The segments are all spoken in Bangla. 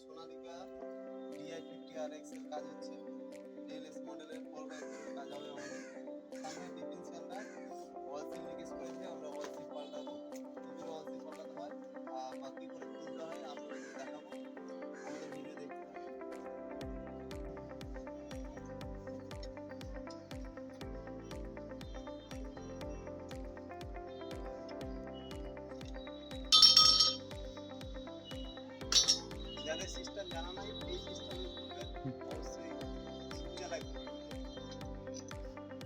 সোনালিকা DI50RX এর কাজ হচ্ছে। ডিএলএক্স মডেলের 4x4 কাজ হবে আমাদের। সামনে ডিফেন্সিয়ালরা ওয়াল সিল লিকেজ করেছে, আমরা ওয়াল সিল পাল্টাবো। কি করে ওয়াল সিল পাল্টাতে হয় বা কি করে খুলতে হয় আপনাদেরকে দেখাবো। আমাদের ভিডিও দেখতে থাকুন। যাদের সিস্টেম জানা নাই এই সিস্টেমে খুলবেন অবশ্যই সুবিধা লাগবে।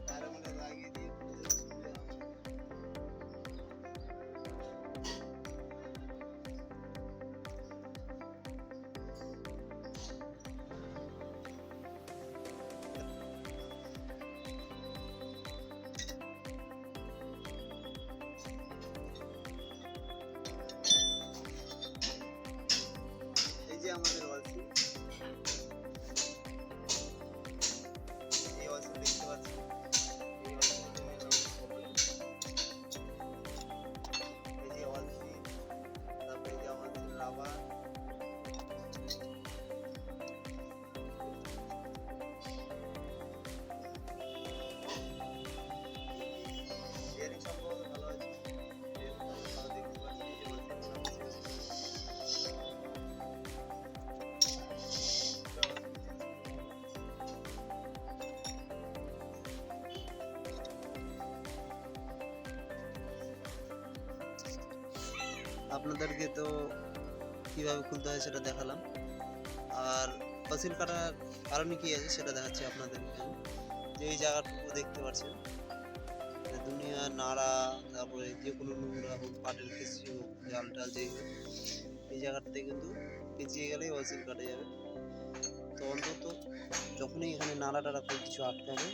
তার মধ্যে লাগিয়ে দিয়ে খুলতে সুবিধা হবে। এই যে আমাদের ওয়াল সিল, এই ওয়াল সিল দেখতে পাচ্ছেন। এই ওয়াল সিল এই যে ওয়াল সিল, তারপরে এই যে ওয়াল সিল রাবার, বেয়ারিং সম্ভবত ভালো আছে। বেয়ারিং ভালো দেখতে পাচ্ছেন। এই যে ওয়াল আপনাদেরকে তো কিভাবে খুলতে হয় সেটা দেখালাম, আর ফসিল কাটার কারণে কি আছে সেটা দেখাচ্ছি আপনাদেরকে। যে এই জায়গাটুকু দেখতে পাচ্ছেন, দুনিয়া নাড়া, তারপরে যে কোনো নোংরা হোক, পাটের কেঁচি হোক, জাল টাল যেই হোক, এই জায়গাটাতে কিন্তু পেঁচিয়ে গেলেই ফসিল কাটা যাবে। তো অন্তত যখনই এখানে নাড়া টাড়া করে কিছু আটকাবে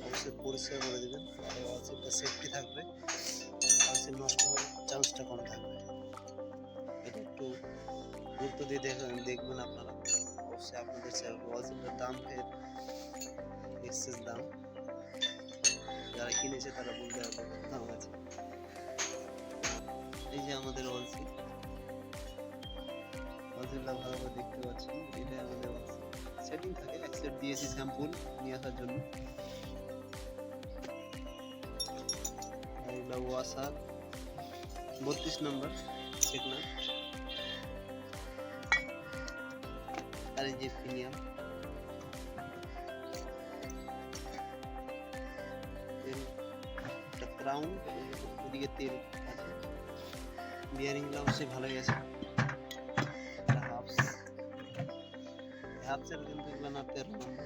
অবশ্যই পরিষ্কার করে দেবেন, তাহলে ওয়ালসিলটা সেফটি থাকবে, ওয়ালসিল নষ্ট হওয়ার চান্সটা কম থাকবে। এটা একটু গুরুত্ব দিয়ে দেখবেন আপনারা। অবশ্যই আপনাদের ওয়ালসিলটার দাম ফের এক্সেস দাম, যারা কিনেছে তারা বলতে হবে দাম আছে। এই যে আমাদের ওয়ালসিল, ওয়ালসিলটা ভালো করে দেখতে পাচ্ছেন। এটাই আমাদের ওয়ালসিল সেটিং থাকে, এক সেট দিয়েছি স্যাম্পল নিয়ে আসার জন্য। আর এগুলো ওয়াসার 32 নম্বর সেকনার। আর এই যে প্রিমিয়াম, একটা ক্রাউন, ওদিকে তেল আছে। বিয়ারিংগুলো অবশ্যই ভালোই আছে। হাফসের কিন্তু এগুলো না 13 নম্বর।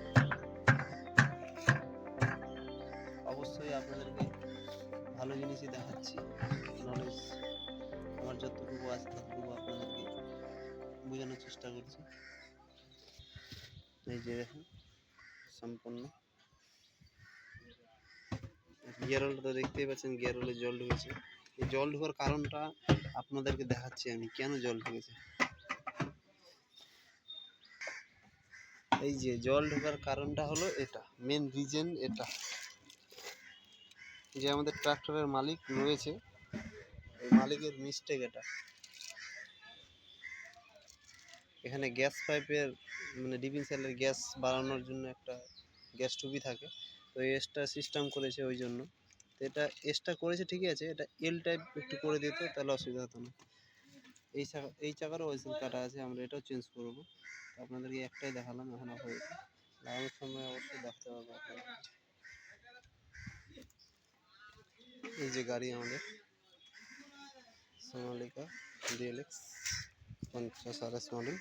অবশ্যই আপনাদেরকে ভালো জিনিসই দেখাচ্ছি, নলেজ আমার যতটুকু আছে ততটুকু আপনাদেরকে বোঝানোর চেষ্টা করছি। এই যে দেখুন সম্পূর্ণ গিয়ার রোলটা তো দেখতেই পাচ্ছেন, গিয়ার রোলে জল ঢুকেছে। এই জল ঢোকার কারণটা আপনাদেরকে দেখাচ্ছি আমি, কেন জল ঢুকেছে। এই যে জল ঢোকার কারণটা হলো এটা, মেন রিজন এটা। যে আমাদের ট্রাক্টরের মালিক রয়েছে, ওই মালিকের মিস্টেক এটা। এখানে গ্যাস পাইপের মানে ডিফেন্সিয়ালের গ্যাস বাড়ানোর জন্য একটা গ্যাস টুপি থাকে, তো এসটা সিস্টেম করেছে ওই জন্য। তো এটা এসটা করেছে ঠিকই আছে, এটা এল টাইপ একটু করে দিত তাহলে অসুবিধা হতো না। এই চাকারও ওয়েসেল কাটা আছে, আমরা এটাও চেঞ্জ করবো। আপনাদেরকে একটাই দেখালাম এখন আপাতত, লাগানোর সময় অবশ্যই দেখতে হবে আপনারা। এই যে গাড়ি আমাদের সোনালিকা DLX 50 RS মডেল।